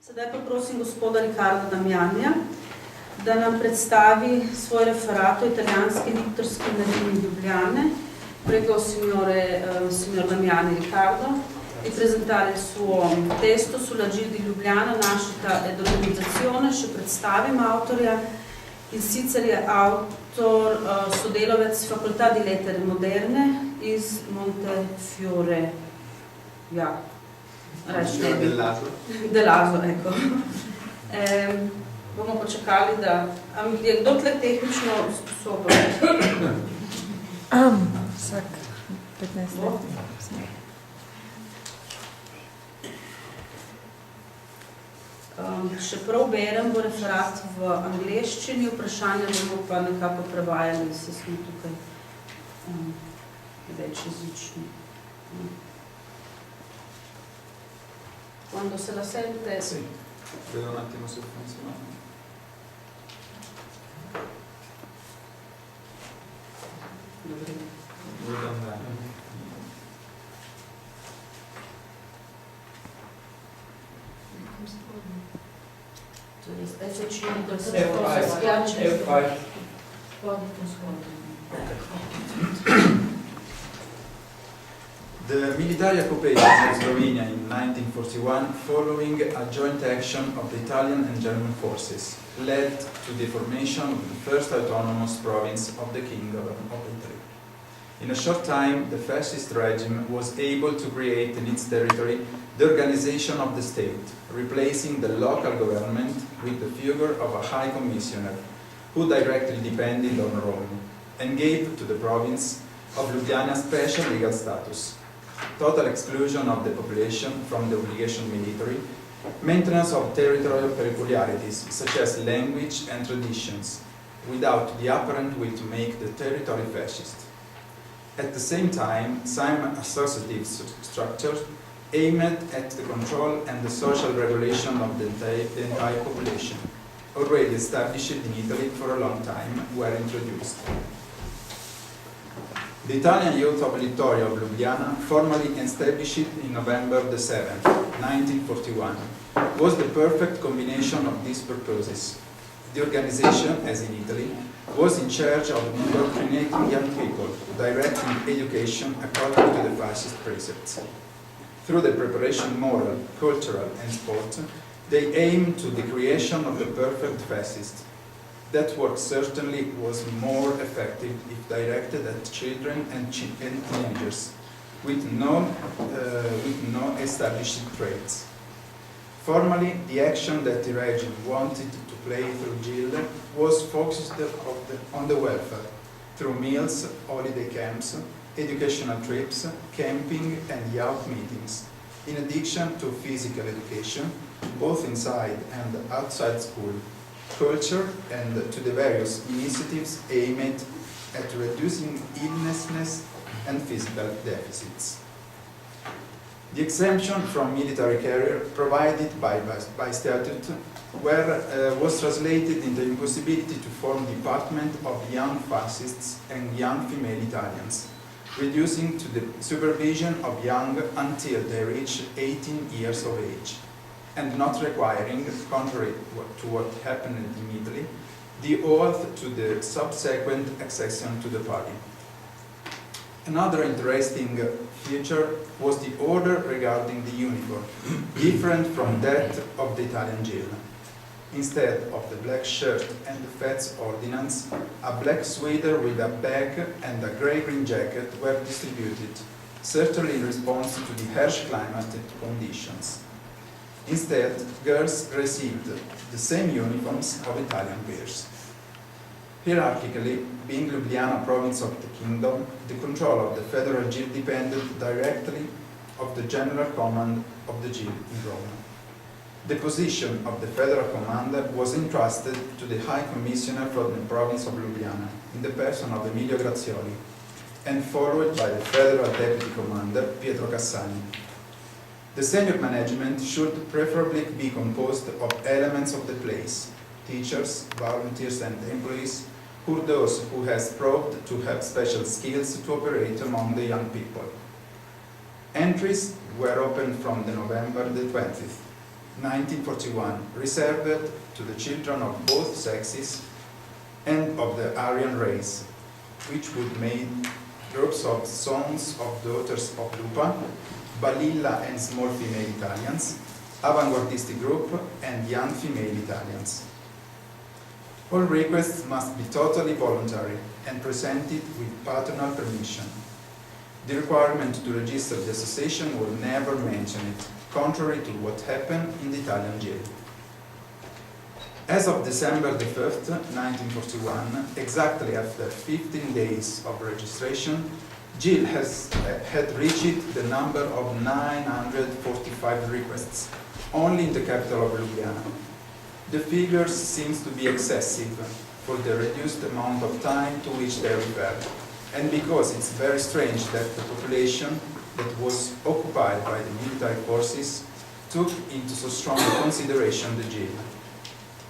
Sedaj pa prosim gospoda Riccarda Damianija, da nam predstavi svoj referat o italijanski liktorski mladini Ljubljane. Prego signor Damiani Riccardo e presentare il suo testo sulla Gil di Ljubljana, nascita ed organizzazione. Še predstavim avtorja, in sicer je avtor sodelavec Fakultà di Lettere Moderne iz Montefiore. Ja. Delazo, ecco. Bomo počakali, da je kdo tle tehnično sposoben? Vsak 15 let. Še prav berem bo referat v angleščini, vprašanja bomo pa nekako prevajali, se smo tukaj večjezični. Quando se la sente? Sì, vedo un attimo se funziona. Dovrebbe andare. The military occupation of Slovenia in 1941 following a joint action of the Italian and German forces led to the formation of the first autonomous province of the Kingdom of Italy. In a short time, the fascist regime was able to create in its territory the organization of the state, replacing the local government with the figure of a high commissioner who directly depended on Rome and gave to the province of Ljubljana special legal status. Total exclusion of the population from the obligation military, maintenance of territorial peculiarities such as language and traditions, without the apparent will to make the territory fascist. At the same time, some associative structures aimed at the control and the social regulation of the entire population, already established in Italy for a long time, were introduced. The Italian Youth Obligatory of Ljubljana, formally established in November the 7th, 1941, was the perfect combination of these purposes. The organization, as in Italy, was in charge of indoctrinating young people, directing education according to the fascist precepts. Through the preparation moral, cultural and sport, they aimed to the creation of the perfect fascist. That work certainly was more effective if directed at children and teenagers with no established traits. Formally, the action that the regime wanted to play through Gil was focused on the welfare, through meals, holiday camps, educational trips, camping and youth meetings, in addition to physical education, both inside and outside school, culture, and to the various initiatives aimed at reducing illness and physical deficits. The exemption from military career provided by statute was translated into the impossibility to form a department of young fascists and young female Italians, reducing to the supervision of young until they reach 18 years of age, and not requiring, contrary to what happened in Italy, the oath to the subsequent accession to the party. Another interesting feature was the order regarding the uniform, different from that of the Italian Gil. Instead of the black shirt and the Feds ordinance, a black sweater with a bag and a grey-green jacket were distributed, certainly in response to the harsh climatic conditions. Instead, girls received the same uniforms of Italian peers. Hierarchically, being Ljubljana province of the kingdom, the control of the federal Gil depended directly of the general command of the Gil in Rome. The position of the federal commander was entrusted to the High Commissioner for the province of Ljubljana, in the person of Emilio Grazioli, and followed by the federal deputy commander, Pietro Cassani. The senior management should preferably be composed of elements of the place, teachers, volunteers and employees, who those who has proved to have special skills to operate among the young people. Entries were opened from the November the 20th. 1941, reserved to the children of both sexes and of the Aryan race, which would make groups of sons of daughters of Lupa, Balilla and small female Italians, avant-gardistic group, and young female Italians. All requests must be totally voluntary and presented with paternal permission. The requirement to register the association will never mention it, contrary to what happened in the Italian jail. As of December the 5th, 1941, exactly after 15 days of registration, Jill had reached the number of 945 requests, only in the capital of Ljubljana. The figures seem to be excessive for the reduced amount of time to which they refer, and because it's very strange that the population that was occupied by the military forces took into so strong consideration the jail.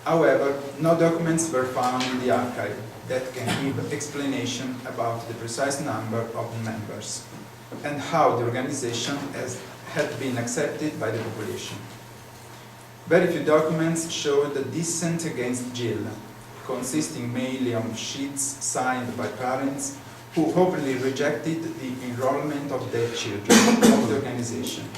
However, no documents were found in the archive that can give explanation about the precise number of members and how the organization had been accepted by the population. Very few documents show the dissent against Jill, consisting mainly of sheets signed by parents who openly rejected the enrollment of their children of the organization.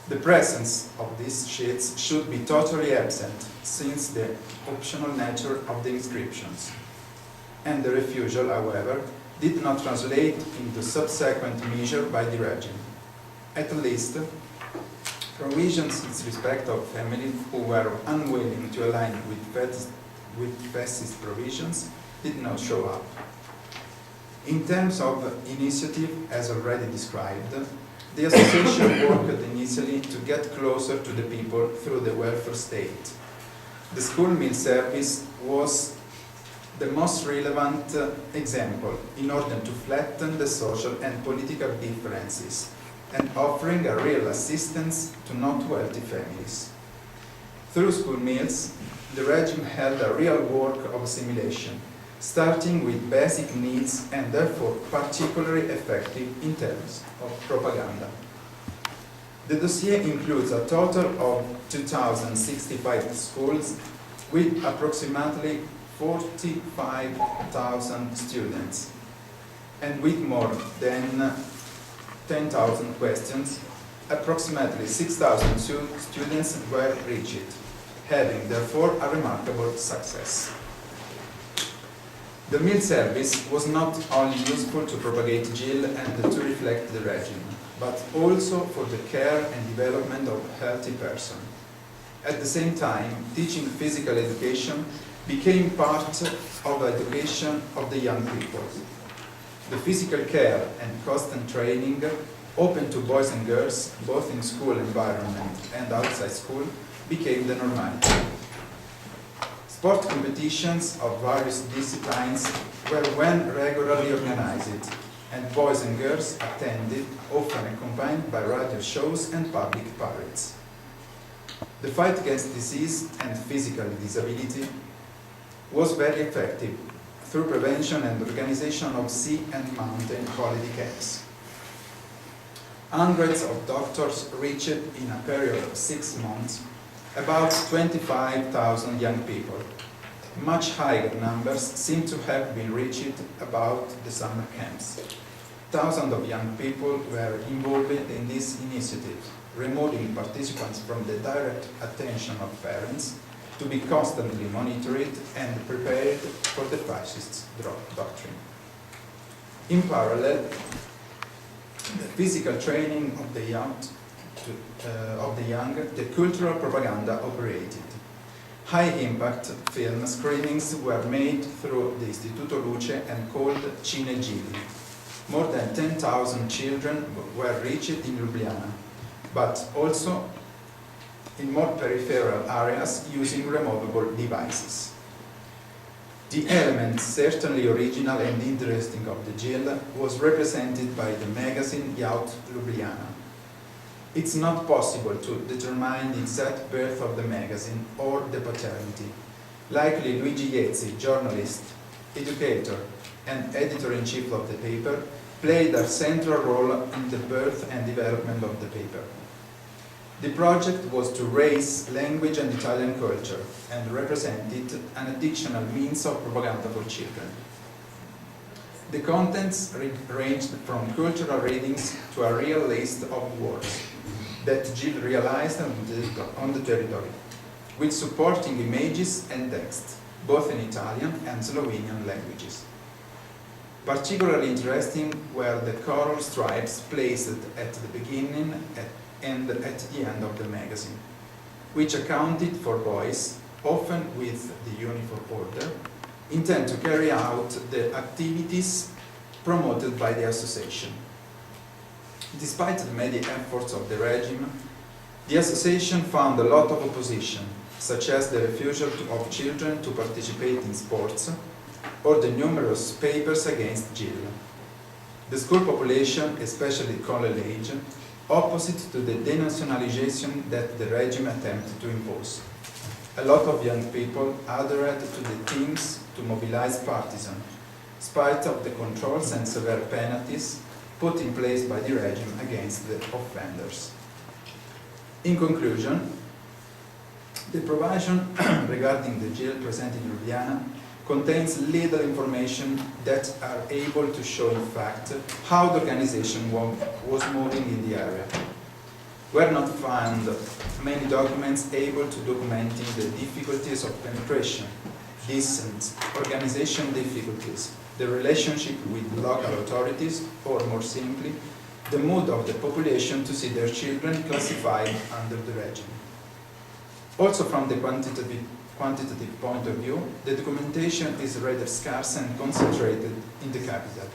The presence of these sheets should be totally absent, since the optional nature of the inscriptions. And the refusal, however, did not translate into subsequent measure by the regime. At least, provisions in respect of families who were unwilling to align with fascist provisions did not show up. In terms of initiative, as already described, the association worked initially to get closer to the people through the welfare state. The school meal service was the most relevant example in order to flatten the social and political differences and offering a real assistance to not wealthy families. Through school meals, the regime held a real work of assimilation, starting with basic needs and therefore particularly effective in terms of propaganda. The dossier includes a total of 2,065 schools with approximately 45,000 students and with more than 10,000 questions. Approximately 6,000 students were reached, having therefore a remarkable success. The meal service was not only useful to propagate Jill and to reflect the regime, but also for the care and development of a healthy person. At the same time, teaching physical education became part of education of the young people. The physical care and constant training open to boys and girls, both in school environment and outside school, became the normality. Sport competitions of various disciplines were regularly organized, and boys and girls attended, often accompanied by radio shows and public parades. The fight against disease and physical disability was very effective through prevention and organization of sea and mountain holiday camps. Hundreds of doctors reached, in a period of 6 months, about 25,000 young people. Much higher numbers seem to have been reached about the summer camps. Thousands of young people were involved in this initiative, removing participants from the direct attention of parents to be constantly monitored and prepared for the fascist doctrine. In parallel, the physical training of the young, the cultural propaganda operated. High-impact film screenings were made through the Istituto Luce and called Cinegili. More than 10,000 children were reached in Ljubljana, but also in more peripheral areas using removable devices. The element certainly original and interesting of the jail was represented by the magazine Yacht Ljubljana. It's not possible to determine the exact birth of the magazine or the paternity. Likely Luigi Iezzi, journalist, educator, and editor-in-chief of the paper, played a central role in the birth and development of the paper. The project was to raise language and Italian culture and represented an additional means of propaganda for children. The contents ranged from cultural readings to a real list of words that Jill realized on the territory, with supporting images and text, both in Italian and Slovenian languages. Particularly interesting were the choral stripes placed at the beginning and at the end of the magazine, which accounted for boys, often with the uniform order, intent to carry out the activities promoted by the association. Despite the many efforts of the regime, the association found a lot of opposition, such as the refusal of children to participate in sports, or the numerous papers against Jill. The school population, especially college age, opposite to the denationalization that the regime attempted to impose. A lot of young people adhered to the teams to mobilize partisans, spite of the controls and severe penalties put in place by the regime against the offenders. In conclusion, the provision regarding the jail presented in Ljubljana contains little information that are able to show in fact how the organization was moving in the area. Were not found many documents able to document the difficulties of penetration, decent organization difficulties, the relationship with local authorities, or more simply, the mood of the population to see their children classified under the regime. Also from the quantitative point of view, the documentation is rather scarce and concentrated in the capital.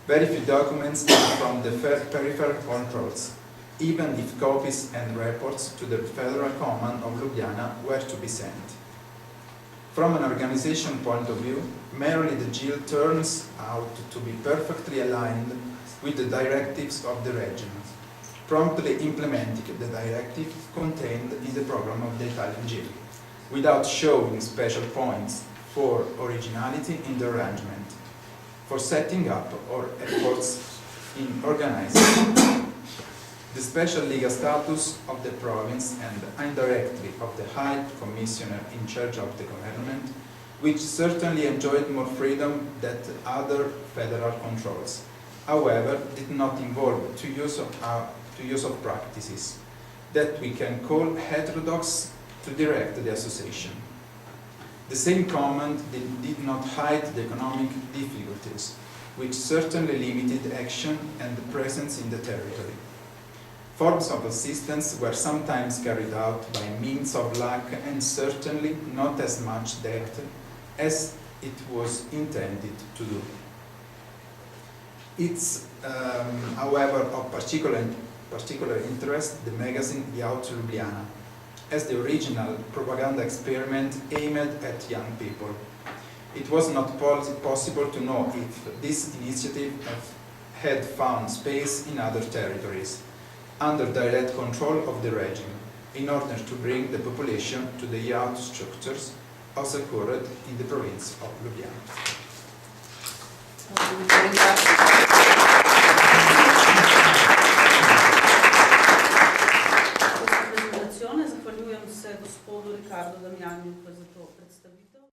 Very few documents come from the peripheral controls, even if copies and reports to the Federal Command of Ljubljana were to be sent. From an organization point of view, merely the JIL turns out to be perfectly aligned with the directives of the regime, promptly implementing the directive contained in the program of the Italian JIL, without showing special points for originality in the arrangement, for setting up or efforts in organizing. The special legal status of the province and indirectly of the High Commissioner in charge of the government, which certainly enjoyed more freedom than other federal controls, however, did not involve to use of practices that we can call heterodox to direct the association. The same command did not hide the economic difficulties, which certainly limited action and presence in the territory. Forms of assistance were sometimes carried out by means of luck and certainly not as much debt as it was intended to do. It's, however, of particular interest the magazine Out Ljubljana, as the original propaganda experiment aimed at young people. It was not possible to know if this initiative had found space in other territories, under direct control of the regime, in order to bring the population to the youth structures as occurred in the province of Ljubljana. Zahvaljujem se gospodu Riccardo Damianiju za to predstavitev.